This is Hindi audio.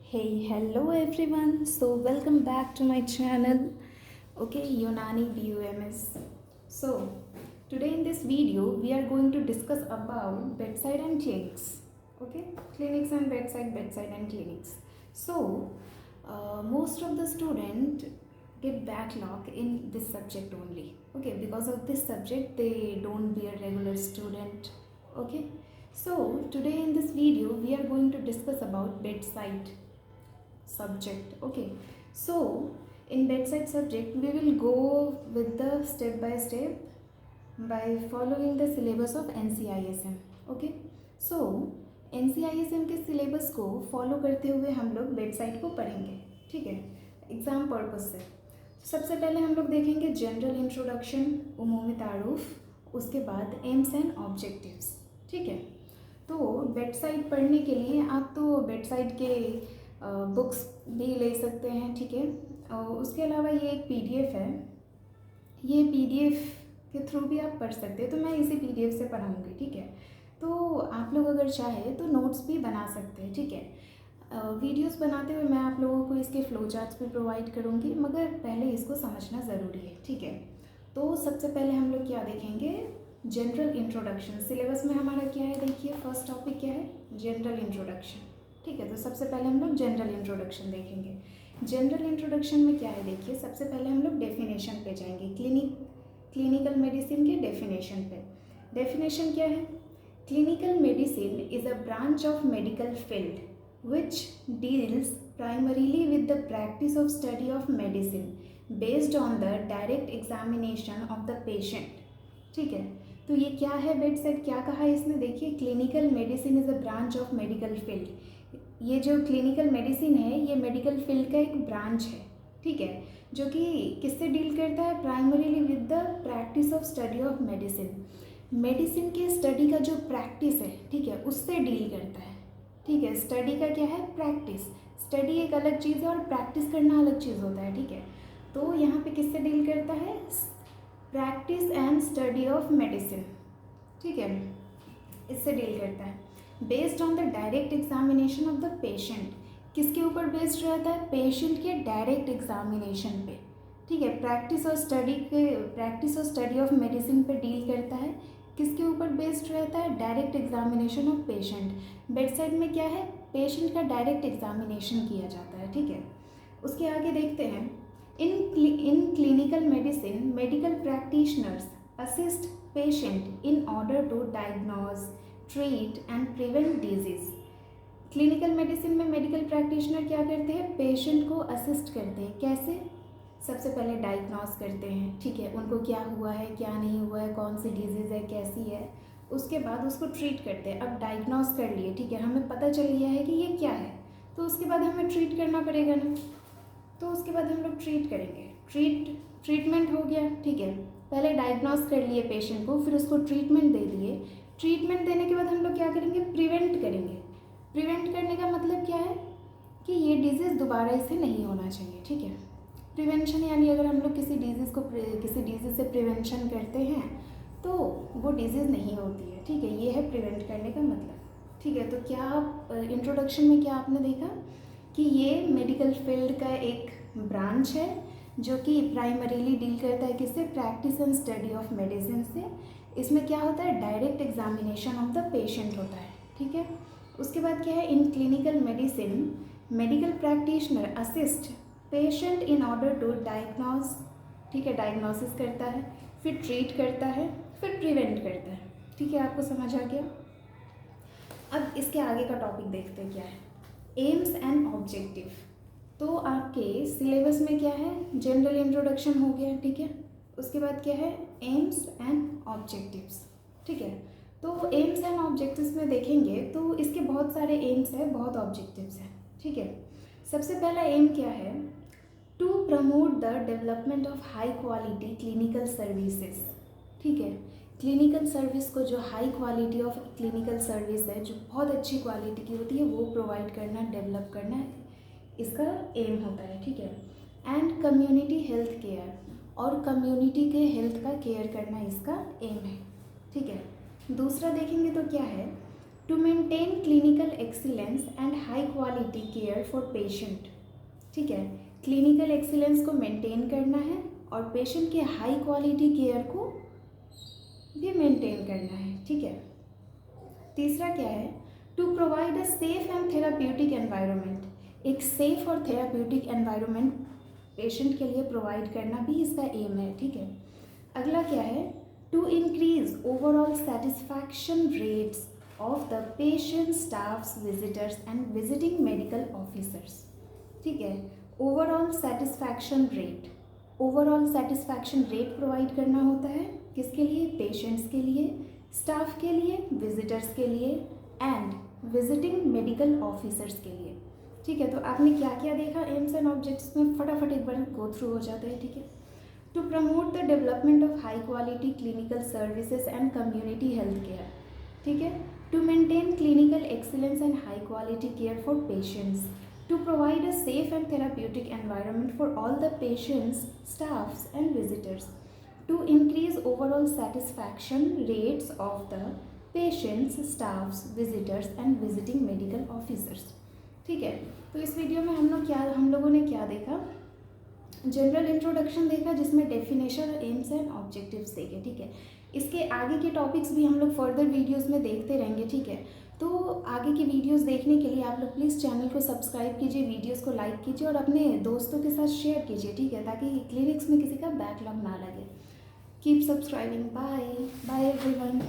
Hey, hello everyone. So, welcome back to my channel. Okay, Yunani BUMS. So, today in this video, we are going to discuss about bedside and clinics. Okay, clinics and bedside and clinics. So, most of the student get backlog in this subject only. Okay, because of this subject, they don't be a regular student. Okay, so today in this video, we are going to discuss about bedside subject. Okay, so in bedside subject we will go with the step by step by following the syllabus of NCISM. Okay, so NCISM के सिलेबस को फॉलो करते हुए हम लोग बेडसाइड को पढ़ेंगे. ठीक है, एग्जाम पर्पज से सबसे पहले हम लोग देखेंगे जनरल इंट्रोडक्शन, उमूमी तारुफ, उसके बाद एम्स एंड ऑब्जेक्टिव्स. ठीक है, तो बेडसाइड पढ़ने के लिए आप तो बेडसाइड के बुक्स भी ले सकते हैं. ठीक है, और उसके अलावा ये एक पीडीएफ है, ये पीडीएफ के थ्रू भी आप पढ़ सकते हैं. तो मैं इसी पीडीएफ से पढ़ाऊँगी. ठीक है, तो आप लोग अगर चाहे तो नोट्स भी बना सकते हैं. ठीक है, वीडियोस बनाते हुए मैं आप लोगों को इसके फ्लो चार्ट्स भी प्रोवाइड करूँगी, मगर पहले इसको समझना ज़रूरी है. ठीक है, तो सबसे पहले हम लोग क्या देखेंगे, जनरल इंट्रोडक्शन. सिलेबस में हमारा क्या है, देखिए फर्स्ट टॉपिक क्या है, जनरल इंट्रोडक्शन. ठीक है, तो सबसे पहले हम लोग जनरल इंट्रोडक्शन देखेंगे. जनरल इंट्रोडक्शन में क्या है, देखिए सबसे पहले हम लोग डेफिनेशन पे जाएंगे. क्लिनिकल मेडिसिन के डेफिनेशन पे. डेफिनेशन क्या है, clinical medicine is a branch of medical field which deals primarily with the practice of study of medicine based on the direct examination of the patient. ठीक है, तो ये क्या है, बेड साइड क्या कहा है इसने, देखिए clinical medicine is a branch of medical field. ये जो क्लिनिकल मेडिसिन है ये मेडिकल फील्ड का एक ब्रांच है. ठीक है, जो कि किससे डील करता है, primarily with the practice of study of medicine. Medicine के स्टडी का जो प्रैक्टिस है, ठीक है, उससे डील करता है. ठीक है, स्टडी का क्या है, प्रैक्टिस. स्टडी एक अलग चीज़ है और प्रैक्टिस करना अलग चीज़ होता है. ठीक है, तो यहाँ पे किससे डील करता है, practice and study of medicine. ठीक है, इससे डील करता है. Based on the direct examination of the patient, किसके ऊपर बेस्ड रहता है, पेशेंट के डायरेक्ट एग्जामिनेशन पे. ठीक है, प्रैक्टिस और स्टडी ऑफ मेडिसिन पे डील करता है. किसके ऊपर बेस्ड रहता है, direct examination of patient. Bedside में क्या है, पेशेंट का डायरेक्ट एग्जामिनेशन किया जाता है. ठीक है, उसके आगे देखते हैं, in clinical medicine medical practitioners assist patient in order to diagnose, treat and prevent disease. Clinical medicine में मेडिकल प्रैक्टिशनर क्या करते हैं, पेशेंट को असिस्ट करते हैं. कैसे, सबसे पहले डायग्नोस करते हैं. ठीक है, उनको क्या हुआ है, क्या नहीं हुआ है, कौन सी डिजीज़ है, कैसी है. उसके बाद उसको ट्रीट करते हैं. अब डायग्नोस कर लिए, ठीक है, हमें पता चल गया है कि ये क्या है, तो उसके बाद हमें ट्रीट करना पड़ेगा ना. तो उसके बाद हम लोग ट्रीट करेंगे. ट्रीटमेंट हो गया. ठीक है, पहले डायग्नोस कर लिए पेशेंट को, फिर उसको ट्रीटमेंट दे दिए. ट्रीटमेंट देने के बाद हम लोग क्या करेंगे, प्रिवेंट करेंगे. प्रिवेंट करने का मतलब क्या है कि ये डिजीज़ दोबारा इसे नहीं होना चाहिए. ठीक है, प्रिवेंशन यानी अगर हम लोग किसी डिजीज़ से प्रिवेंशन करते हैं तो वो डिजीज़ नहीं होती है. ठीक है, ये है प्रिवेंट करने का मतलब. ठीक है, तो क्या आप इंट्रोडक्शन में क्या आपने देखा कि ये मेडिकल फील्ड का एक ब्रांच है जो कि प्राइमरीली डील करता है किससे, practice and study of medicine से. इसमें क्या होता है, direct examination of the patient होता है. ठीक है, उसके बाद क्या है, in clinical medicine medical practitioner assist patient in order to diagnose. ठीक है, डायग्नोसिस करता है, फिर ट्रीट करता है, फिर प्रिवेंट करता है. ठीक है, आपको समझ आ गया. अब इसके आगे का टॉपिक देखते हैं क्या है, एम्स एंड ऑब्जेक्टिव. तो आपके सिलेबस में क्या है, जनरल इंट्रोडक्शन हो गया. ठीक है, उसके बाद क्या है, एम्स एंड ऑब्जेक्टिव्स. ठीक है, तो एम्स एंड ऑब्जेक्टिव्स में देखेंगे तो इसके बहुत सारे एम्स हैं, बहुत ऑब्जेक्टिव्स हैं. ठीक है, सबसे पहला एम क्या है, to promote the development of high quality clinical services. ठीक है, क्लिनिकल सर्विस को, जो high quality of clinical service है, जो बहुत अच्छी क्वालिटी की होती है, वो प्रोवाइड करना, डेवलप करना इसका एम होता है. ठीक है, एंड कम्युनिटी हेल्थ केयर, और कम्युनिटी के हेल्थ का केयर करना इसका एम है. ठीक है, दूसरा देखेंगे तो क्या है, to maintain clinical excellence and high quality care for patient. ठीक है, क्लिनिकल एक्सीलेंस को मेंटेन करना है और पेशेंट के हाई क्वालिटी केयर को भी मेंटेन करना है। ठीक है, तीसरा क्या है, to provide a safe and therapeutic environment. एक सेफ और थेराप्यूटिक एनवायरनमेंट पेशेंट के लिए प्रोवाइड करना भी इसका एम है। ठीक है, अगला क्या है, to increase overall satisfaction rates of the patient, staffs, visitors and visiting medical officers. ठीक है, overall satisfaction rate, overall satisfaction rate provide करना होता है किसके लिए, पेशेंट्स के लिए, स्टाफ के लिए, विजिटर्स के लिए एंड विजिटिंग मेडिकल ऑफिसर्स के लिए। ठीक है, तो आपने क्या क्या देखा एम्स एंड ऑब्जेक्ट्स में, फटाफट एक बार गो थ्रू हो जाता है। ठीक है, to promote the development of high quality clinical services and community health care. ठीक है, to maintain clinical excellence and high quality care for patients, to provide a safe and therapeutic environment for all the patients, staffs and visitors, to increase overall satisfaction rates of the patients, staffs, visitors and visiting medical officers। ठीक है, तो इस वीडियो में हम लोगों ने क्या देखा, जनरल इंट्रोडक्शन देखा जिसमें डेफिनेशन, एम्स एंड ऑब्जेक्टिव्स देखे। ठीक है, इसके आगे के टॉपिक्स भी हम लोग फर्दर वीडियोस में देखते रहेंगे। ठीक है, तो आगे की वीडियोस देखने के लिए आप लोग प्लीज़ चैनल को सब्सक्राइब कीजिए, वीडियोस को लाइक कीजिए और अपने दोस्तों के साथ शेयर कीजिए। ठीक है, ताकि क्लिनिक्स में किसी का बैकलॉग ना लगे। Keep subscribing. Bye bye everyone.